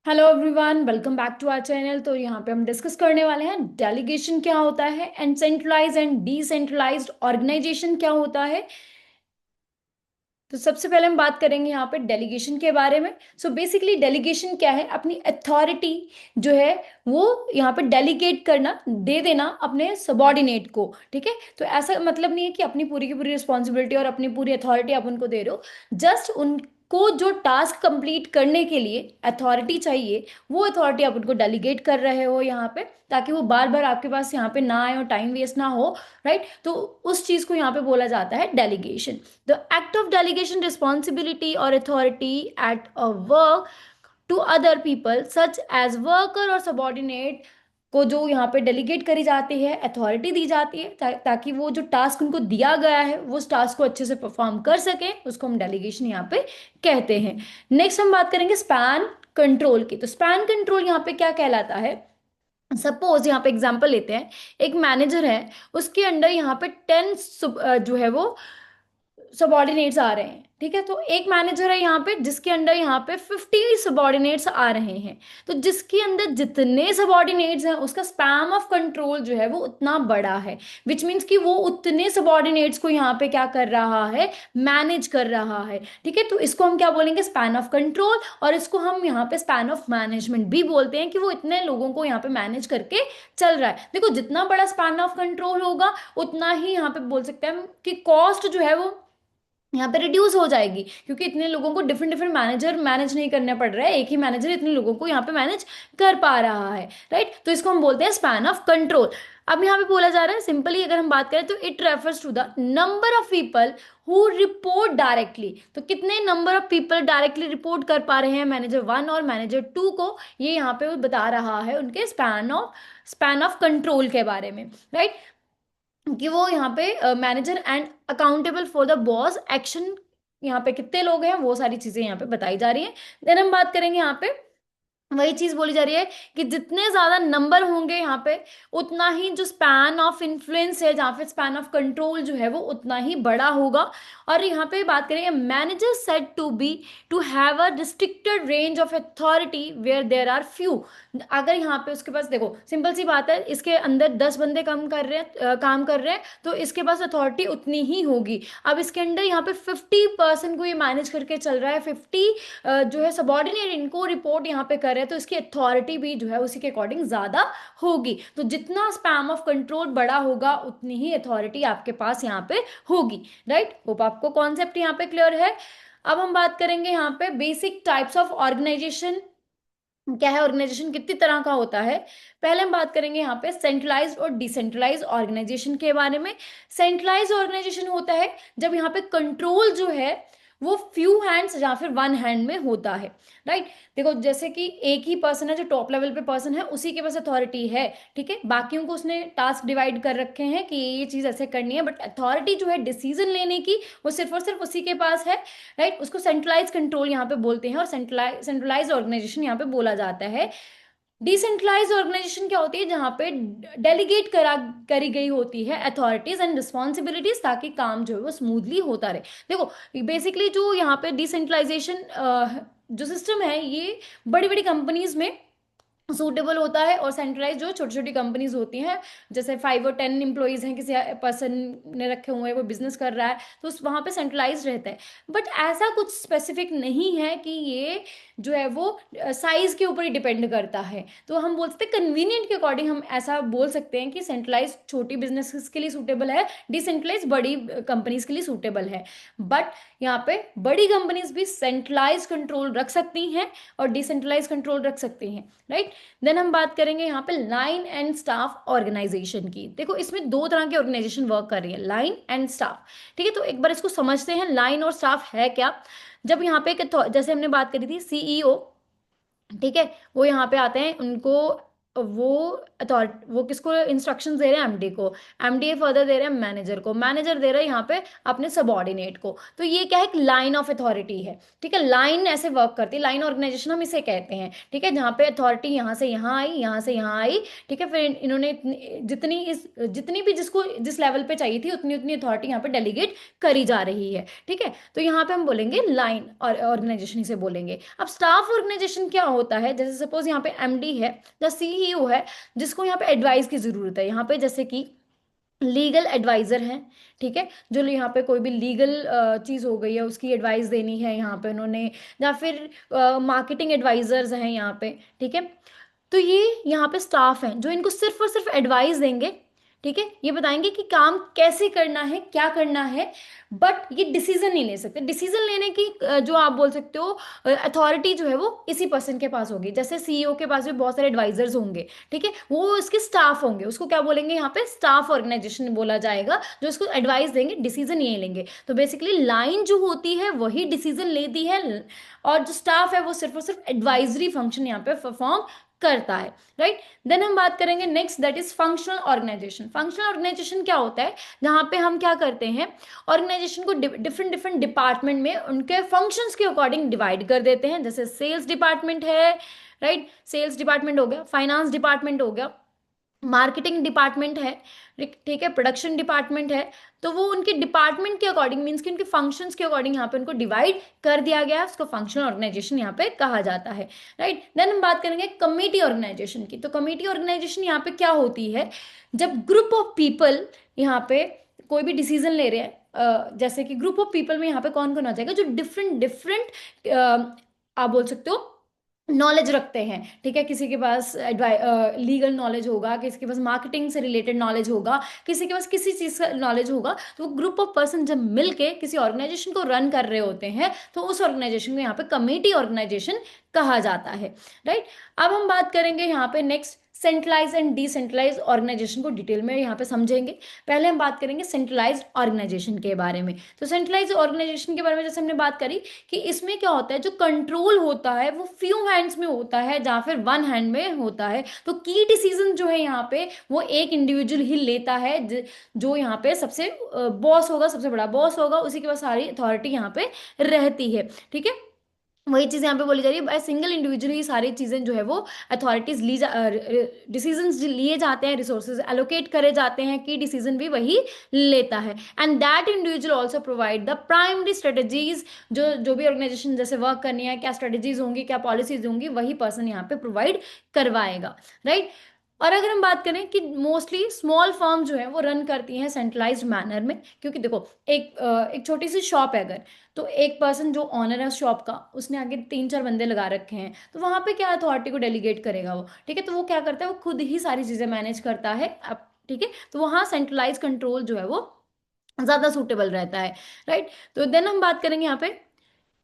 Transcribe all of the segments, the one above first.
Hello everyone, welcome back to our channel. तो यहाँ पे हम डिस्कस करने वाले हैं डेलीगेशन क्या होता है and centralise and decentralised organisation क्या होता है। तो सबसे पहले हम बात करेंगे यहाँ पे डेलीगेशन के बारे में। सो बेसिकली डेलीगेशन क्या है? अपनी अथॉरिटी जो है वो यहाँ पे डेलीगेट करना, दे देना अपने सबॉर्डिनेट को। ठीक है, तो ऐसा मतलब नहीं है कि अपनी पूरी की पूरी रिस्पॉन्सिबिलिटी और अपनी पूरी अथॉरिटी आप उनको दे रहे हो। जस्ट उनको जो टास्क कंप्लीट करने के लिए अथॉरिटी चाहिए, वो अथॉरिटी आप उनको डेलीगेट कर रहे हो यहाँ पे, ताकि वो बार बार आपके पास यहाँ पे ना आए और टाइम वेस्ट ना हो। राइट, तो उस चीज को यहाँ पे बोला जाता है delegation. The act of delegation responsibility or authority at a work to other people such as worker और subordinate को जो यहाँ पे डेलीगेट करी जाती है, अथॉरिटी दी जाती है ताकि वो जो टास्क उनको दिया गया है वो उस टास्क को अच्छे से परफॉर्म कर सके, उसको हम डेलीगेशन यहाँ पे कहते हैं। नेक्स्ट हम बात करेंगे स्पैन कंट्रोल की। तो स्पैन कंट्रोल यहाँ पे क्या कहलाता है? सपोज यहाँ पे एग्जांपल लेते हैं, एक मैनेजर है, उसके अंडर यहाँ पे 10 जो है वो सबॉर्डिनेट्स आ रहे हैं। ठीक है, तो एक मैनेजर है यहाँ पे जिसके अंडर यहाँ पे 50 सबॉर्डिनेट्स आ रहे हैं। तो जिसके अंदर जितने सबॉर्डिनेट्स हैं उसका स्पैम ऑफ कंट्रोल जो है वो उतना बड़ा है। विच मीन्स कि वो उतने सबॉर्डिनेट्स को यहाँ पे क्या कर रहा है? मैनेज कर रहा है। ठीक है, तो इसको हम क्या बोलेंगे? Span of control. और इसको हम यहाँ पे स्पैन ऑफ मैनेजमेंट भी बोलते हैं कि वो इतने लोगों को यहाँ पे मैनेज करके चल रहा है। देखो, जितना बड़ा स्पैन ऑफ कंट्रोल होगा उतना ही यहाँ पे बोल सकते हैं हम कि कॉस्ट जो है वो यहाँ पे रिड्यूस हो जाएगी, क्योंकि इतने लोगों को डिफरेंट डिफरेंट मैनेजर मैनेज नहीं करना पड़ रहा है, एक ही मैनेजर इतने लोगों को यहाँ पे मैनेज कर पा रहा है। राइट, तो इसको हम बोलते हैं स्पैन ऑफ कंट्रोल। अब यहाँ पे बोला जा रहा है, सिंपली अगर हम बात करें तो it refers to the number of people who report directly. तो कितने number of people directly report कर पा रहे हैं मैनेजर वन और मैनेजर टू को, ये यहाँ पे वो बता रहा है उनके स्पैन ऑफ कंट्रोल के बारे में। राइट, कि वो यहाँ पे manager and accountable for the boss action, यहाँ पे कितने लोग हैं वो सारी चीजें यहाँ पे बताई जा रही हैं। देन हम बात करेंगे यहाँ पे, वही चीज बोली जा रही है कि जितने ज्यादा नंबर होंगे यहाँ पे उतना ही जो स्पैन ऑफ इन्फ्लुएंस है, जहाँ पे स्पैन ऑफ कंट्रोल जो है वो उतना ही बड़ा होगा। और यहाँ पे बात करेंगे manager said to be to have a restricted range of authority where there are few. अगर यहाँ पे उसके पास, देखो सिंपल सी बात है, इसके अंदर 10 बंदे काम कर रहे हैं तो इसके पास अथॉरिटी उतनी ही होगी। अब इसके अंदर यहाँ पे 50% को ये मैनेज करके चल रहा है, 50 जो है सबॉर्डिनेट इनको रिपोर्ट यहाँ पे कर रहे हैं, तो इसकी अथॉरिटी भी जो है उसी के अकॉर्डिंग ज्यादा होगी। तो जितना स्पैम ऑफ कंट्रोल बड़ा होगा उतनी ही अथॉरिटी आपके पास यहाँ पे होगी। राइट, होप आपको कॉन्सेप्ट यहाँ पे क्लियर है। अब हम बात करेंगे यहाँ पे बेसिक टाइप्स ऑफ ऑर्गेनाइजेशन क्या है, ऑर्गेनाइजेशन कितनी तरह का होता है। पहले हम बात करेंगे यहाँ पे सेंट्रलाइज्ड और डिसेंट्रलाइज्ड ऑर्गेनाइजेशन के बारे में। सेंट्रलाइज्ड ऑर्गेनाइजेशन होता है जब यहाँ पे कंट्रोल जो है वो फ्यू हैंड्स या फिर वन हैंड में होता है। राइट, देखो जैसे कि एक ही पर्सन है जो टॉप लेवल पे पर्सन है, उसी के पास अथॉरिटी है। ठीक है, बाकियों को उसने टास्क डिवाइड कर रखे हैं कि ये चीज ऐसे करनी है, बट अथॉरिटी जो है डिसीजन लेने की वो सिर्फ और सिर्फ उसी के पास है। राइट, उसको सेंट्रलाइज कंट्रोल यहाँ पे बोलते हैं और सेंट्रलाइज ऑर्गेनाइजेशन यहाँ पे बोला जाता है। डिसेंट्रलाइज ऑर्गेनाइजेशन क्या होती है? जहां पे डेलीगेट करी गई होती है अथॉरिटीज एंड रिस्पॉन्सिबिलिटीज, ताकि काम जो है वो स्मूथली होता रहे। देखो, बेसिकली जो यहाँ पे डिसेंट्रलाइजेशन जो सिस्टम है ये बड़ी बड़ी कंपनीज में सूटेबल होता है, और सेंट्रलाइज जो छोटी छोटी कंपनीज होती हैं, जैसे 5 और 10 एम्प्लॉयज हैं, किसी पर्सन ने रखे हुए हैं, वो बिजनेस कर रहा है, तो उस वहां पे सेंट्रलाइज रहता है। बट ऐसा कुछ स्पेसिफिक नहीं है कि ये जो है वो साइज के ऊपर ही डिपेंड करता है। तो हम बोल सकते हैं कन्वीनियंट के अकॉर्डिंग हम ऐसा बोल सकते हैं कि सेंट्रलाइज छोटी बिजनेस के लिए सूटेबल है, डिसेंट्रलाइज बड़ी कंपनीज के लिए सूटेबल है। बट यहाँ पे बड़ी कंपनीज भी सेंट्रलाइज कंट्रोल रख सकती हैं और डिसेंट्रलाइज कंट्रोल रख सकती हैं। राइट, देन हम बात करेंगे यहाँ पे लाइन एंड स्टाफ ऑर्गेनाइजेशन की। देखो, इसमें दो तरह के ऑर्गेनाइजेशन वर्क कर रही है, लाइन एंड स्टाफ। ठीक है, तो एक बार इसको समझते हैं लाइन और स्टाफ है क्या। जब यहाँ पे जैसे हमने बात करी थी सीईओ, ठीक है, वो यहाँ पे आते हैं, उनको वो अथॉरिटी, वो किसको इंस्ट्रक्शंस दे रहे हैं, एमडी को, एमडी फर्दर दे रहे हैं मैनेजर को, मैनेजर दे रहे हैं यहाँ पे अपने सबॉर्डिनेट को। तो ये क्या है, एक लाइन ऑफ अथॉरिटी है, ठीक है। लाइन ऐसे वर्क करती है, लाइन ऑर्गेनाइजेशन हम इसे कहते हैं, ठीक है, जहाँ पे अथॉरिटी यहाँ से यहाँ आई, यहाँ से यहाँ आई, ठीक है। फिर इन्होंने जितनी भी जिसको जिस लेवल पे चाहिए थी उतनी उतनी अथॉरिटी यहाँ पे डेलीगेट करी जा रही है, ठीक है। तो यहाँ पे हम बोलेंगे लाइन और ऑर्गेनाइजेशन से बोलेंगे। अब स्टाफ ऑर्गेनाइजेशन क्या होता है, जैसे सपोज यहाँ पे एमडी है या सीईओ है, जिसको यहाँ पे एडवाइस की जरूरत है, यहाँ पे जैसे कि लीगल एडवाइजर हैं, ठीक है, जो यहाँ पे कोई भी लीगल चीज़ हो गई है उसकी एडवाइस देनी है यहाँ पे उन्होंने, या फिर मार्केटिंग एडवाइजर्स हैं यहाँ पे, ठीक है। तो ये यहाँ पे स्टाफ हैं जो इनको सिर्फ और सिर्फ एडवाइस देंगे, ठीक है, ये बताएंगे कि काम कैसे करना है, क्या करना है, बट ये डिसीजन नहीं ले सकते। डिसीजन लेने की जो आप बोल सकते हो अथॉरिटी जो है वो इसी पर्सन के पास होगी। जैसे सीईओ के पास भी बहुत सारे एडवाइजर्स होंगे, ठीक है, वो उसके स्टाफ होंगे, उसको क्या बोलेंगे यहाँ पे, स्टाफ ऑर्गेनाइजेशन बोला जाएगा, जो उसको एडवाइस देंगे, डिसीजन ये लेंगे। तो बेसिकली लाइन जो होती है वही डिसीजन लेती है, और जो स्टाफ है वो सिर्फ और सिर्फ एडवाइजरी फंक्शन यहाँ पे परफॉर्म करता है, राइट। देन हम बात करेंगे next, that is functional organisation. Functional organisation क्या होता है, जहां पे हम क्या करते हैं, ऑर्गेनाइजेशन को डिफरेंट डिफरेंट डिपार्टमेंट में उनके फंक्शंस के अकॉर्डिंग डिवाइड कर देते हैं। जैसे सेल्स डिपार्टमेंट है, राइट, सेल्स डिपार्टमेंट हो गया, फाइनेंस डिपार्टमेंट हो गया, मार्केटिंग डिपार्टमेंट है, ठीक है, प्रोडक्शन डिपार्टमेंट है। तो वो उनके डिपार्टमेंट के अकॉर्डिंग, मीन्स कि उनके फंक्शंस के अकॉर्डिंग यहाँ पे उनको डिवाइड कर दिया गया है, उसको फंक्शनल ऑर्गेनाइजेशन यहाँ पे कहा जाता है, राइट। देन हम बात करेंगे कमेटी ऑर्गेनाइजेशन की। तो कमेटी ऑर्गेनाइजेशन यहाँ पे क्या होती है, जब ग्रुप ऑफ पीपल यहाँ पे कोई भी डिसीजन ले रहे हैं, जैसे कि ग्रुप ऑफ पीपल में यहाँ पे कौन कौन आ जाएगा, जो डिफरेंट डिफरेंट आप बोल सकते हो नॉलेज रखते हैं, ठीक है, किसी के पास लीगल नॉलेज होगा, किसी के पास मार्केटिंग से रिलेटेड नॉलेज होगा, किसी के पास किसी चीज़ का नॉलेज होगा। तो वो ग्रुप ऑफ पर्सन जब मिलके किसी ऑर्गेनाइजेशन को रन कर रहे होते हैं, तो उस ऑर्गेनाइजेशन को यहाँ पे कमेटी ऑर्गेनाइजेशन कहा जाता है, राइट। अब हम बात करेंगे यहाँ पे next, centralise and decentralise organisation को डिटेल में यहाँ पे समझेंगे। पहले हम बात करेंगे सेंट्रलाइज्ड ऑर्गेनाइजेशन के बारे में। तो सेंट्रलाइज्ड ऑर्गेनाइजेशन के बारे में जैसे हमने बात करी कि इसमें क्या होता है, जो कंट्रोल होता है वो फ्यू हैंड्स में होता है, जहाँ फिर वन हैंड में होता है। तो की डिसीजन जो है यहाँ पे वो एक इंडिविजुअल ही लेता है, जो यहाँ पे सबसे बॉस होगा, सबसे बड़ा बॉस होगा, उसी के पास सारी अथॉरिटी यहाँ पे रहती है, ठीक है। वही चीज़ यहाँ पे बोली जा रही है, बाय सिंगल इंडिविजुअल ही सारी चीज़ें जो है वो अथॉरिटीज ली जा डिसीजंस लिए जाते हैं, रिसोर्सेज एलोकेट करे जाते हैं, कि डिसीजन भी वही लेता है। And that individual also provide the primary strategies, जो भी ऑर्गेनाइजेशन जैसे वर्क करनी है, क्या स्ट्रेटेजीज होंगी, क्या पॉलिसीज होंगी, वही पर्सन यहाँ पे प्रोवाइड करवाएगा, राइट। और अगर हम बात करें कि मोस्टली स्मॉल फर्म जो है वो रन करती हैं सेंट्रलाइज्ड मैनर में, क्योंकि देखो एक छोटी सी शॉप है अगर, तो एक पर्सन जो ऑनर है शॉप का, उसने आगे 3-4 बंदे लगा रखे हैं, तो वहां पे क्या अथॉरिटी को डेलीगेट करेगा वो, ठीक है। तो वो क्या करता है, वो खुद ही सारी चीजें मैनेज करता है अब, ठीक है। तो वहाँ सेंट्रलाइज कंट्रोल जो है वो ज्यादा सूटेबल रहता है, राइट। तो देन हम बात करेंगे यहाँ पे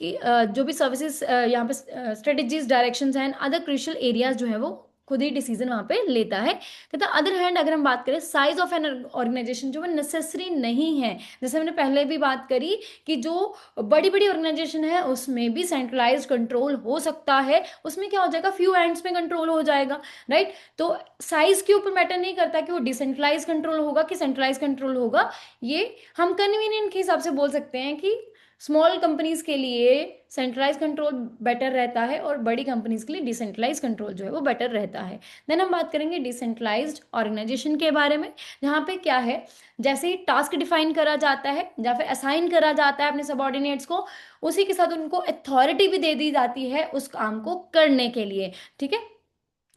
कि जो भी सर्विसेज यहाँ पे strategies, directions and other crucial areas जो है वो खुद ही डिसीजन वहाँ पे लेता है। तथा अदर हैंड अगर हम बात करें साइज ऑफ एन ऑर्गेनाइजेशन, जो वो नेसेसरी नहीं है, जैसे हमने पहले भी बात करी कि जो बड़ी बड़ी ऑर्गेनाइजेशन है उसमें भी सेंट्रलाइज्ड कंट्रोल हो सकता है, उसमें क्या हो जाएगा, फ्यू हैंड्स में कंट्रोल हो जाएगा, राइट। तो साइज के ऊपर मैटर नहीं करता कि वो डिसेंट्रलाइज कंट्रोल होगा कि सेंट्रलाइज कंट्रोल होगा। ये हम कन्वीनियंट के हिसाब से बोल सकते हैं कि स्मॉल कंपनीज के लिए सेंट्रलाइज कंट्रोल बेटर रहता है और बड़ी कंपनीज के लिए डिसेंट्रलाइज कंट्रोल जो है वो बेटर रहता है। देन हम बात करेंगे डिसेंट्रलाइज्ड ऑर्गेनाइजेशन के बारे में, जहाँ पे क्या है, जैसे ही टास्क डिफाइन करा जाता है या फिर असाइन करा जाता है अपने सबॉर्डिनेट्स को, उसी के साथ उनको अथॉरिटी भी दे दी जाती है उस काम को करने के लिए, ठीक है।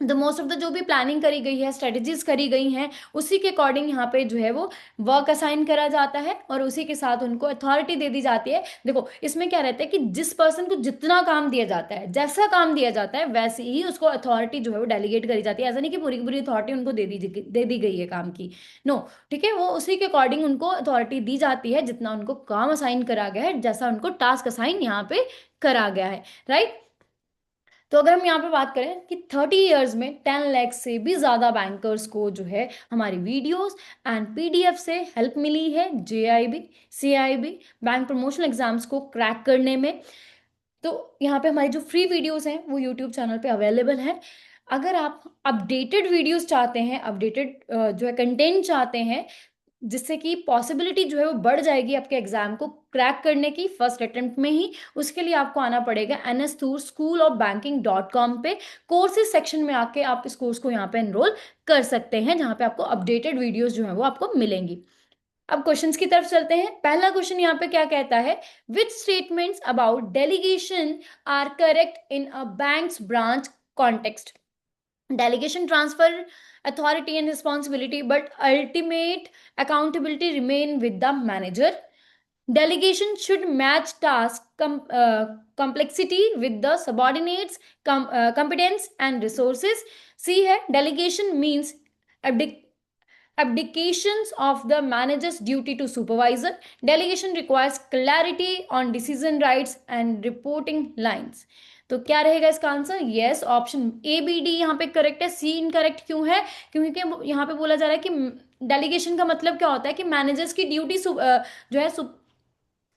द मोस्ट ऑफ द जो भी प्लानिंग करी गई है, स्ट्रेटजीज करी गई हैं, उसी के अकॉर्डिंग यहाँ पे जो है वो वर्क असाइन करा जाता है और उसी के साथ उनको अथॉरिटी दे दी जाती है। देखो इसमें क्या रहता है कि जिस पर्सन को जितना काम दिया जाता है, जैसा काम दिया जाता है, वैसे ही उसको अथॉरिटी जो है वो डेलीगेट करी जाती है। ऐसा नहीं कि पूरी की पूरी अथॉरिटी उनको दे दी गई है काम की, नो, ठीक है। वो उसी के अकॉर्डिंग उनको अथॉरिटी दी जाती है जितना उनको काम असाइन करा गया है, जैसा उनको टास्क असाइन यहाँ पे करा गया है, राइट। तो अगर हम यहाँ पे बात करें कि 30 ईयर्स में 10 लाख से भी ज़्यादा बैंकर्स को जो है हमारी वीडियोस एंड पीडीएफ से हेल्प मिली है, JIB, CIB, bank promotional exams को क्रैक करने में। तो यहाँ पे हमारी जो फ्री वीडियोस हैं वो यूट्यूब चैनल पे अवेलेबल है। अगर आप अपडेटेड वीडियोस चाहते हैं, अपडेटेड जो है कंटेंट चाहते हैं, जिससे कि पॉसिबिलिटी जो है वो बढ़ जाएगी आपके एग्जाम को क्रैक करने की फर्स्ट अटेम्प्ट में ही, उसके लिए आपको आना पड़ेगा nstoorschoolofbanking.com पे। कोर्सेज सेक्शन में आके आप इस कोर्स को यहाँ पे एनरोल कर सकते हैं, जहाँ पे आपको अपडेटेड वीडियोस जो है वो आपको मिलेंगी। अब क्वेश्चंस की तरफ चलते हैं। पहला क्वेश्चन यहाँ पे क्या कहता है, which statements about delegation are correct in a bank's branch context. Delegation transfer authority and responsibility, but ultimate accountability remain with the manager. Delegation should match task complexity with the subordinates competence and resources. C है, delegation means abdications of the manager's duty to supervisor. Delegation requires clarity on decision rights and reporting lines. तो क्या रहेगा इसका answer, yes option A B D यहाँ पे correct है। सी incorrect क्यों है, क्योंकि यहाँ पे बोला जा रहा है कि डेलीगेशन का मतलब क्या होता है कि मैनेजर्स की ड्यूटी जो है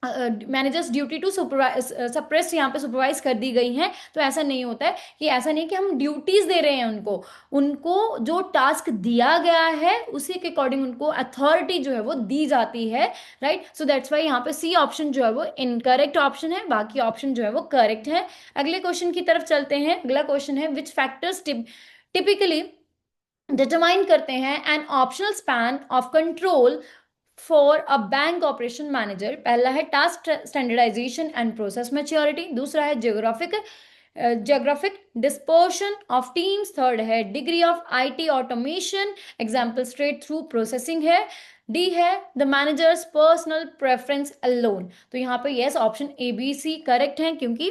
मैनेजर्स ड्यूटी टू सप्रेस यहाँ पे सुपरवाइज कर दी गई हैं। तो ऐसा नहीं होता है, कि ऐसा नहीं कि हम ड्यूटीज दे रहे हैं उनको, उनको जो टास्क दिया गया है उसी के अकॉर्डिंग उनको अथॉरिटी जो है वो दी जाती है, राइट। सो दैट्स वाई यहाँ पे सी ऑप्शन जो है वो इनकरेक्ट ऑप्शन है, बाकी ऑप्शन जो है वो करेक्ट है। अगले क्वेश्चन की तरफ चलते हैं। अगला क्वेश्चन है, विच फैक्टर्स टिपिकली डिटरमाइन करते हैं an optional span of control for a bank operation manager. पहला है task standardisation and process maturity, दूसरा है geographic dispersion of teams, third है degree of IT automation, example straight through processing है, D है the manager's personal preference alone. तो यहाँ पे yes option A B C correct है, क्योंकि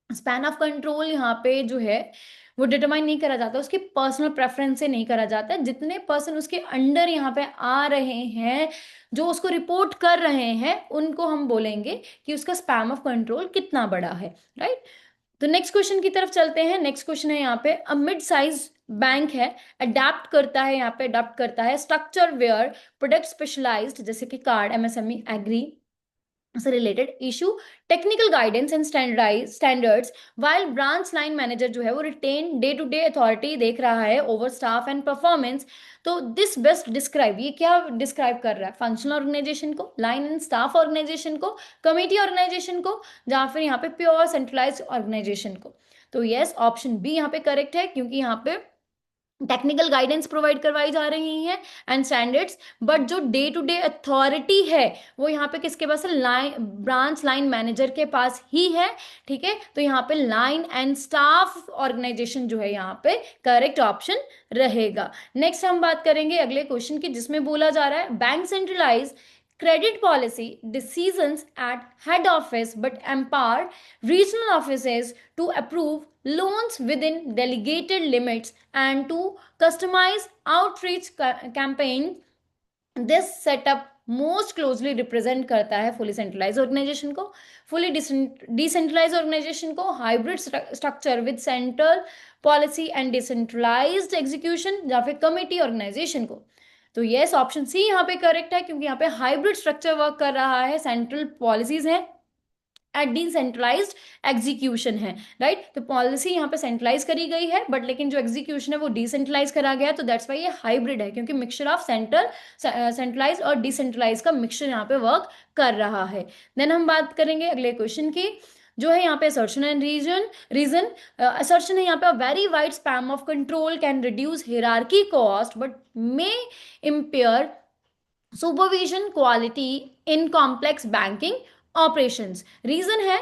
स्पैन ऑफ कंट्रोल यहाँ पे जो है वो डिटरमाइन नहीं करा जाता, उसके पर्सनल प्रेफरेंस से नहीं करा जाता। जितने पर्सन उसके अंडर यहाँ पे आ रहे हैं, जो उसको रिपोर्ट कर रहे हैं, उनको हम बोलेंगे कि उसका स्पैन ऑफ कंट्रोल कितना बड़ा है, राइट। तो नेक्स्ट क्वेश्चन की तरफ चलते हैं। नेक्स्ट क्वेश्चन है यहाँ पे, अ मिड साइज बैंक है अडेप्ट करता है, यहाँ पे अडेप्ट करता है स्ट्रक्चर वेयर प्रोडक्ट स्पेशलाइज्ड, जैसे कि कार्ड, एमएसएमई, एग्री से related issue technical guidance and standards, while branch line manager जो है वो retain day to day authority देख रहा है ओवर स्टाफ एंड परफॉर्मेंस। तो दिस बेस्ट डिस्क्राइब, ये क्या डिस्क्राइब कर रहा है, फंक्शनल ऑर्गेनाइजेशन को, लाइन एंड स्टाफ ऑर्गेनाइजेशन को, कमिटी ऑर्गेनाइजेशन को, या फिर यहाँ पे प्योर सेंट्रलाइज ऑर्गेनाइजेशन को। तो यस ऑप्शन बी यहाँ पे करेक्ट है, क्योंकि यहाँ पे टेक्निकल गाइडेंस प्रोवाइड करवाई जा रही हैं एंड स्टैंडर्ड्स, बट जो डे टू डे अथॉरिटी है वो यहाँ पे किसके पास है, लाइन ब्रांच लाइन मैनेजर के पास ही है, ठीक है। तो यहाँ पे लाइन एंड स्टाफ ऑर्गेनाइजेशन जो है यहाँ पे करेक्ट ऑप्शन रहेगा। नेक्स्ट हम बात करेंगे अगले क्वेश्चन की, जिसमें बोला जा रहा है bank centralise credit policy decisions at head office but empower regional offices to approve loans within delegated limits and to customize outreach campaign। This setup most closely represent करता है फुली सेंट्रलाइज ऑर्गेनाइजेशन को, fully decentralise organisation को, hybrid structure with central policy and decentralised execution, या फिर committee organisation को। तो yes option C यहाँ पे करेक्ट है, क्योंकि यहाँ पे हाइब्रिड स्ट्रक्चर वर्क कर रहा है, सेंट्रल पॉलिसीज है एट डिसेंट्रलाइज्ड एग्जीक्यूशन है, राइट। तो पॉलिसी यहाँ पे सेंट्रलाइज करी गई है, बट लेकिन जो एग्जीक्यूशन है वो डिसेंट्रलाइज करा गया है। तो दैट्स वाई ये हाइब्रिड है, क्योंकि मिक्सचर ऑफ सेंट्रलाइज और डिसेंट्रलाइज का मिक्सचर यहाँ पे वर्क कर रहा है। देन हम बात करेंगे अगले क्वेश्चन की, जो है यहाँ पे असर्शन एंड रीजन। असर्शन है यहाँ पे, very wide span of control can reduce hierarchy cost but may impair supervision quality in complex banking operations। Reason है,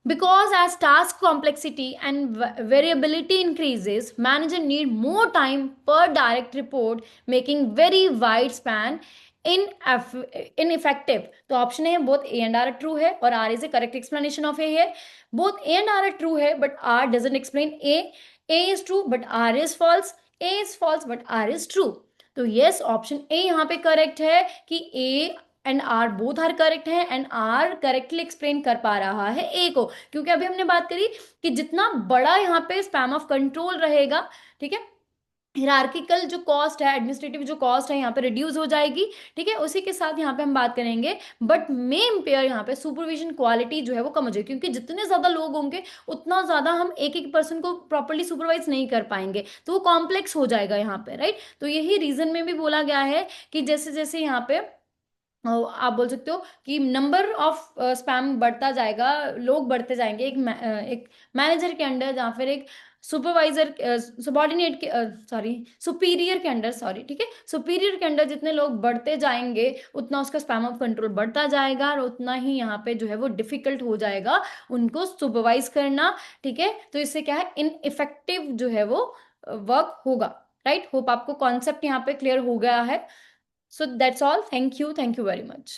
because as task complexity and variability increases, manager need more time per direct report, making very wide span ineffective। तो option है both A and R true है और R is a correct explanation of A है। Both A and R true है but R doesn't explain A is true but R is false, A is false but R is true. तो yes option A यहाँ पे correct है कि A and R both are correct है, and R correctly explain कर पा रहा है ए को, क्योंकि अभी हमने बात करी कि जितना बड़ा यहाँ पे स्पैम ऑफ कंट्रोल रहेगा, ठीक है, हिरार्किकल जो कॉस्ट है, एडमिनिस्ट्रेटिव जो कॉस्ट है यहाँ पे रिड्यूस हो जाएगी। ठीक है, उसी के साथ यहाँ पे हम बात करेंगे बट मे इम्पेयर यहाँ पे सुपरविजन क्वालिटी जो है वो कम हो जाएगी, क्योंकि जितने ज्यादा लोग होंगे उतना ज्यादा हम एक एक पर्सन को प्रॉपरली सुपरवाइज नहीं कर पाएंगे, तो वो कॉम्प्लेक्स हो जाएगा यहाँ पे, राइट। तो यही रीजन में भी बोला गया है कि जैसे जैसे यहाँ पे आप बोल सकते हो कि नंबर ऑफ स्पैम बढ़ता जाएगा, लोग बढ़ते जाएंगे एक मैनेजर के अंडर या फिर एक सुपरवाइजर सबॉर्डिनेट के सॉरी सुपीरियर के अंडर, सॉरी, ठीक है, सुपीरियर के अंडर जितने लोग बढ़ते जाएंगे उतना उसका स्पैम ऑफ कंट्रोल बढ़ता जाएगा और उतना ही यहाँ पे जो है वो डिफिकल्ट हो जाएगा उनको सुपरवाइज करना। ठीक है, तो इससे क्या है, इन इफेक्टिव जो है वो वर्क होगा, राइट। होप आपको कॉन्सेप्ट यहाँ पे क्लियर हो गया है। So that's all. Thank you. Thank you very much.